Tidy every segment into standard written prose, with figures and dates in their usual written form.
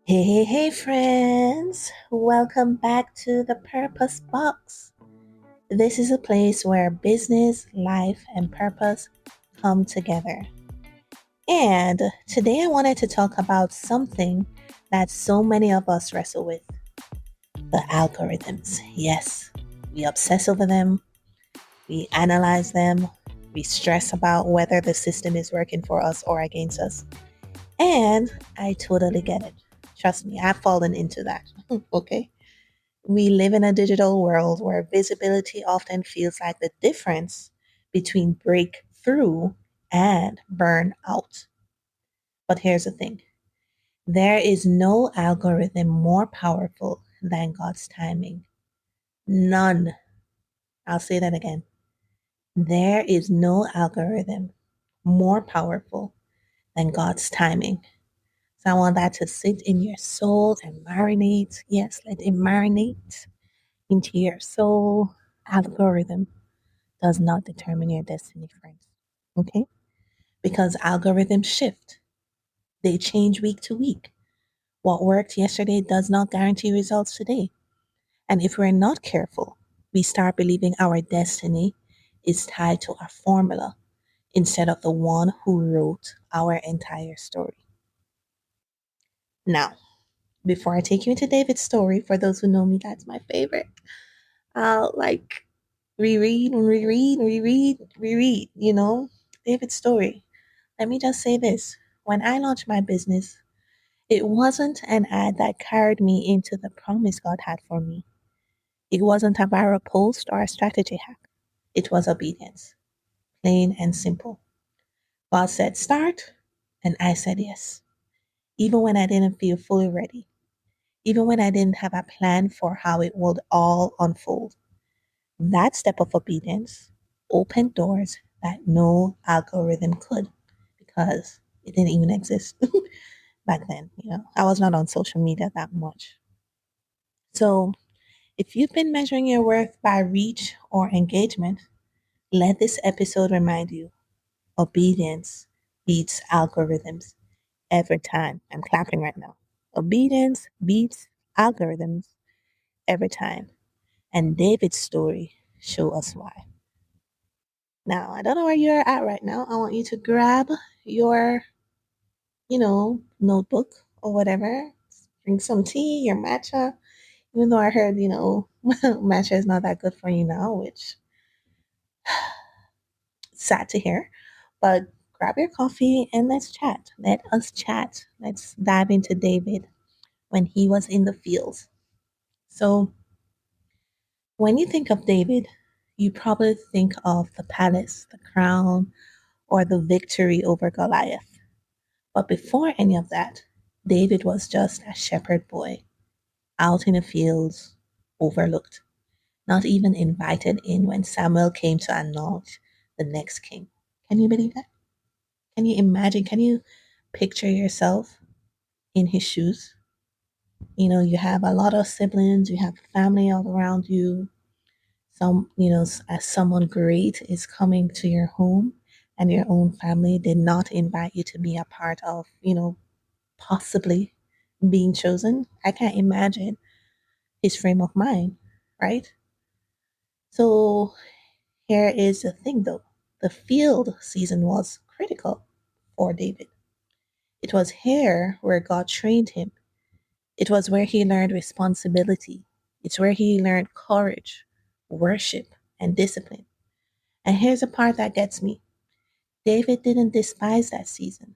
Hey, friends! Welcome back to the Purpose Box. This is a place where business, life, and purpose come together. And today I wanted to talk about something that so many of us wrestle with: the algorithms. Yes, we obsess over them, we analyze them, we stress about whether the system is working for us or against us. And I totally get it. Trust me, I've fallen into that. Okay. We live in a digital world where visibility often feels like the difference between breakthrough and burnout. But here's the thing: there is no algorithm more powerful than God's timing. None. I'll say that again. There is no algorithm more powerful than God's timing. So I want that to sit in your soul and marinate. Yes, let it marinate into your soul. Algorithm does not determine your destiny, friends. Okay? Because algorithms shift, they change week to week. What worked yesterday does not guarantee results today. And if we're not careful, we start believing our destiny is tied to a formula instead of the one who wrote our entire story. Now, before I take you into David's story, for those who know me, that's my favorite. I'll reread, David's story. Let me just say this. When I launched my business, it wasn't an ad that carried me into the promise God had for me. It wasn't a viral post or a strategy hack. It was obedience, plain and simple. God said start, and I said yes, even when I didn't feel fully ready, even when I didn't have a plan for how it would all unfold. That step of obedience opened doors that no algorithm could because it didn't even exist back then. I was not on social media that much. So if you've been measuring your worth by reach or engagement, let this episode remind you: obedience beats algorithms every time. I'm clapping right now. Obedience beats algorithms every time. And David's story show us why. Now, I don't know where you're at right now. I want you to grab your, notebook or whatever. Drink some tea, your matcha. Even though I heard, matcha is not that good for you now, which sad to hear. But grab your coffee and let's chat. Let us chat. Let's dive into David when he was in the fields. So, when you think of David, you probably think of the palace, the crown, or the victory over Goliath. But before any of that, David was just a shepherd boy out in the fields, overlooked, not even invited in when Samuel came to anoint the next king. Can you believe that? Can you imagine? Can you picture yourself in his shoes? You have a lot of siblings, you have family all around you. As someone great is coming to your home and your own family did not invite you to be a part of, possibly being chosen. I can't imagine his frame of mind, right? So here is the thing though: the field season was critical for David. It was here where God trained him, it was where he learned responsibility, it's where he learned courage, worship, and discipline. And here's the part that gets me: David didn't despise that season.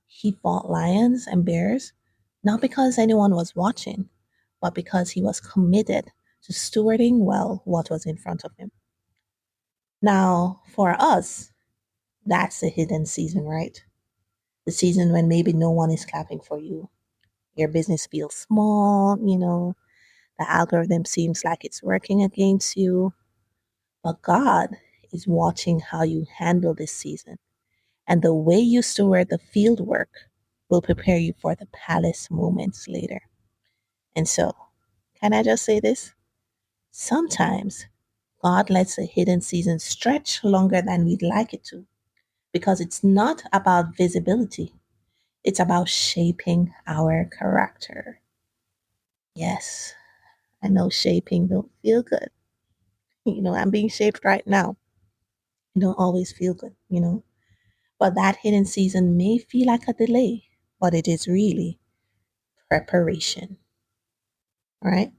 He fought lions and bears, not because anyone was watching, but because he was committed to stewarding well what was in front of him. Now, for us, that's the hidden season, right? The season when maybe no one is clapping for you. Your business feels small, the algorithm seems like it's working against you. But God is watching how you handle this season. And the way you steward the field work will prepare you for the palace moments later. And so, can I just say this? Sometimes God lets a hidden season stretch longer than we'd like it to because it's not about visibility. It's about shaping our character. Yes, I know shaping don't feel good. I'm being shaped right now. It don't always feel good. But that hidden season may feel like a delay, but it is really preparation. All right.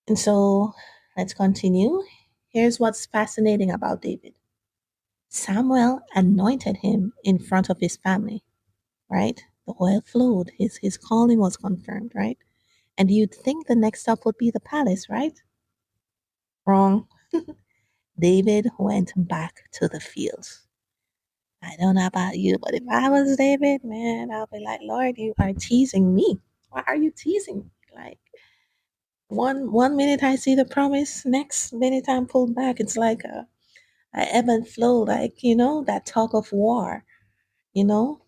And so let's continue. Here's what's fascinating about David. Samuel anointed him in front of his family, right? The oil flowed, his calling was confirmed, right? And you'd think the next stop would be the palace, right? Wrong. David went back to the fields. I don't know about you, but if I was David, man, I'll be like, Lord, you are teasing me. Why are you teasing me? Like one minute I see the promise, next minute I'm pulled back. It's like a ebb and flow, like that talk of war, you know.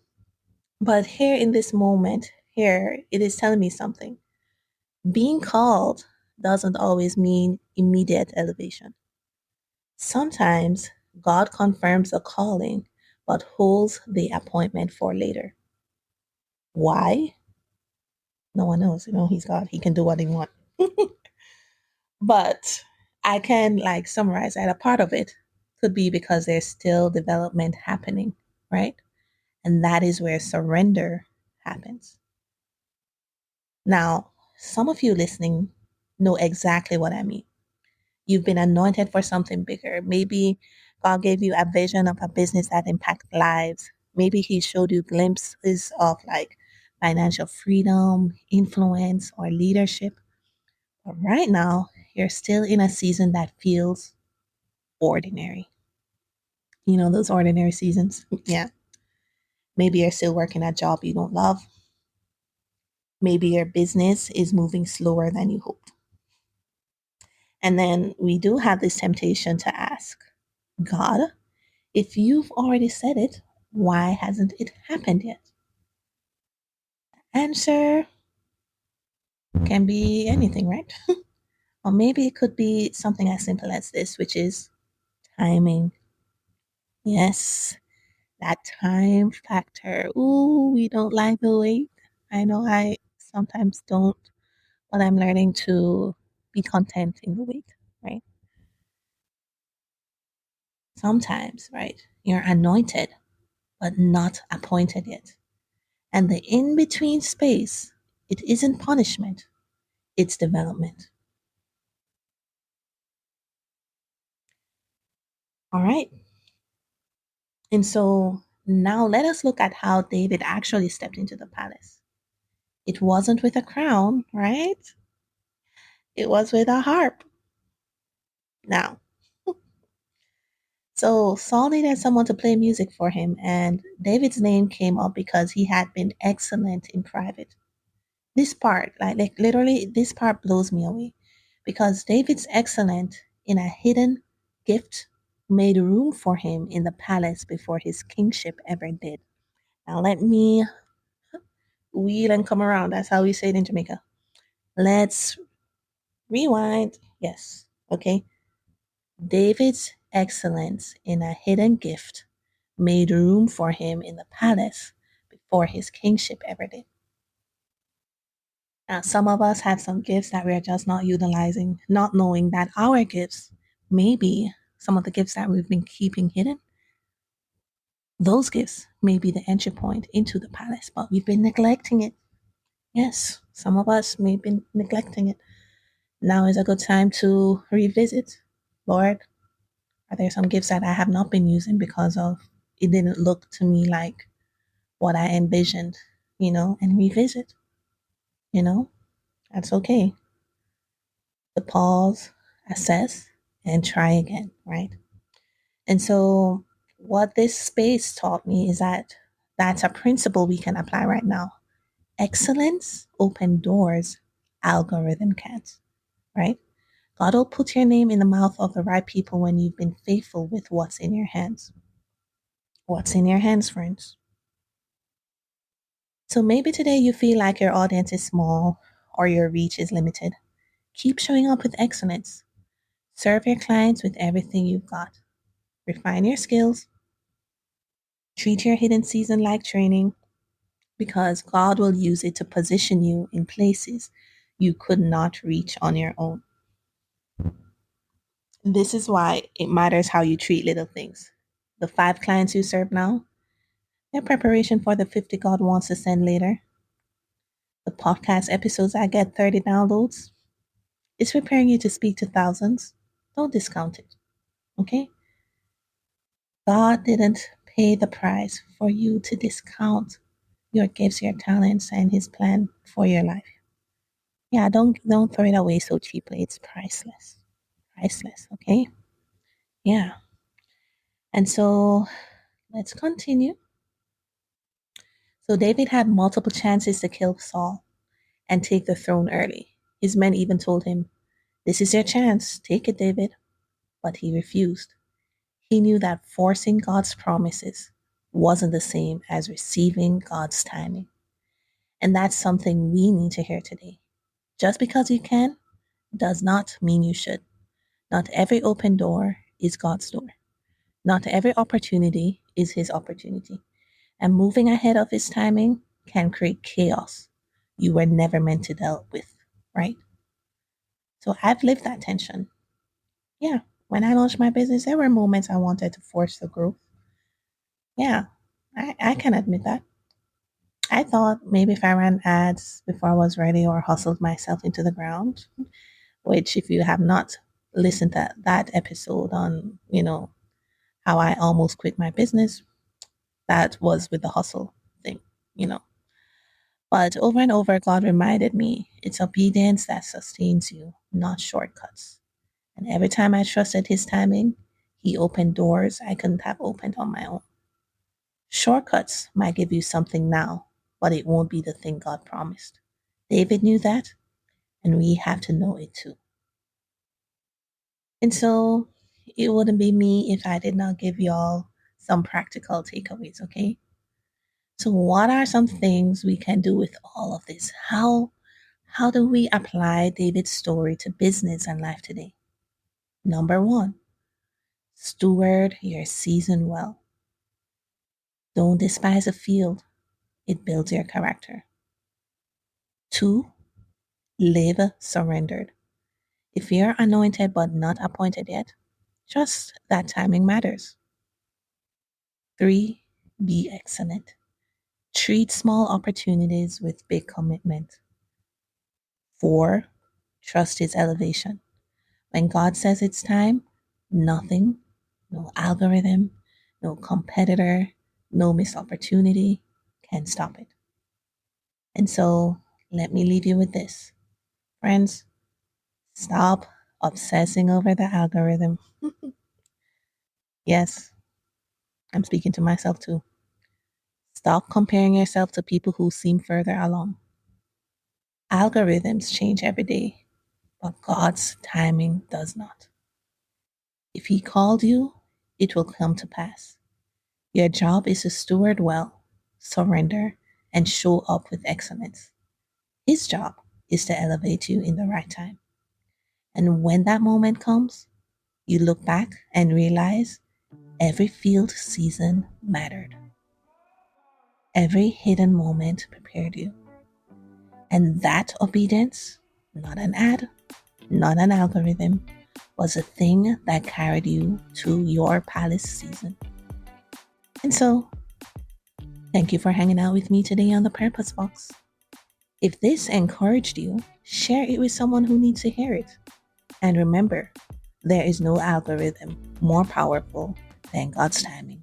But here in this moment, here it is telling me something. Being called doesn't always mean immediate elevation. Sometimes God confirms a calling, but holds the appointment for later. Why? No one knows. He's God. He can do what he wants. But I can like summarize that a part of it could be because there's still development happening, right? And that is where surrender happens. Now, some of you listening know exactly what I mean. You've been anointed for something bigger. Maybe God gave you a vision of a business that impacts lives. Maybe He showed you glimpses of like financial freedom, influence, or leadership. But right now, you're still in a season that feels ordinary. Those ordinary seasons? Yeah. Maybe you're still working a job you don't love. Maybe your business is moving slower than you hoped. And then we do have this temptation to ask God, if you've already said it, why hasn't it happened yet? Answer can be anything, right? Or maybe it could be something as simple as this, which is timing. Yes, that time factor. Ooh, we don't like the wait. I know I sometimes don't, but I'm learning to be content in the wait, right? Sometimes, right? You're anointed, but not appointed yet. And the in between space, it isn't punishment, it's development. All right. And so now let us look at how David actually stepped into the palace. It wasn't with a crown, right? It was with a harp. Now, so Saul needed someone to play music for him, and David's name came up because he had been excellent in private. This part, like literally, this part blows me away because David's excellent in a hidden gift made room for him in the palace before his kingship ever did. Now, let me wheel and come around. That's how we say it in Jamaica. Let's rewind. Yes. Okay. David's excellence in a hidden gift made room for him in the palace before his kingship ever did. Now, some of us have some gifts that we're just not utilizing, not knowing that our gifts, maybe some of the gifts that we've been keeping hidden, those gifts may be the entry point into the palace, but we've been neglecting it. Yes, some of us may be neglecting it. Now is a good time to revisit. Lord, are there some gifts that I have not been using because of it didn't look to me like what I envisioned, and revisit, you know? That's okay. To pause, assess, and try again, right? And so, what this space taught me is that that's a principle we can apply right now. Excellence open doors, algorithm can't, right? God will put your name in the mouth of the right people when you've been faithful with what's in your hands. What's in your hands, friends? So maybe today you feel like your audience is small or your reach is limited. Keep showing up with excellence. Serve your clients with everything you've got. Refine your skills. Treat your hidden season like training. because God will use it to position you in places you could not reach on your own. This is why it matters how you treat little things. The 5 clients you serve now, their preparation for the 50 God wants to send later. The podcast episodes I get 30 downloads, it's preparing you to speak to thousands. Don't discount it, okay? God didn't pay the price for you to discount your gifts, your talents, and His plan for your life. Yeah, don't throw it away so cheaply. It's priceless. Priceless, okay? Yeah. And so let's continue. So David had multiple chances to kill Saul and take the throne early. His men even told him, "This is your chance. Take it, David." But he refused. He knew that forcing God's promises wasn't the same as receiving God's timing. And that's something we need to hear today. Just because you can does not mean you should. Not every open door is God's door. Not every opportunity is His opportunity. And moving ahead of His timing can create chaos you were never meant to deal with, right? So I've lived that tension. Yeah, when I launched my business, there were moments I wanted to force the growth. Yeah, I can admit that. I thought maybe if I ran ads before I was ready or hustled myself into the ground, which if you have not listened to that episode on, how I almost quit my business, that was with the hustle thing, you know. But over and over, God reminded me it's obedience that sustains you, not shortcuts. And every time I trusted His timing, He opened doors I couldn't have opened on my own. Shortcuts might give you something now, but it won't be the thing God promised. David knew that, and we have to know it too. And so it wouldn't be me if I did not give y'all some practical takeaways, okay? So what are some things we can do with all of this? How do we apply David's story to business and life today? Number 1, steward your season well. Don't despise a field. It builds your character. 2, live surrendered. If you're anointed but not appointed yet, trust that timing matters. 3, be excellent. Treat small opportunities with big commitment. 4, trust His elevation. When God says it's time, nothing, no algorithm, no competitor, no missed opportunity can stop it. And so let me leave you with this. Friends, stop obsessing over the algorithm. Yes, I'm speaking to myself too. Stop comparing yourself to people who seem further along. Algorithms change every day, but God's timing does not. If He called you, it will come to pass. Your job is to steward well, surrender, and show up with excellence. His job is to elevate you in the right time. And when that moment comes, you look back and realize every field season mattered. Every hidden moment prepared you. And that obedience, not an ad, not an algorithm, was a thing that carried you to your palace season. And so, thank you for hanging out with me today on the Purpose Box. If this encouraged you, share it with someone who needs to hear it. And remember, there is no algorithm more powerful than God's timing.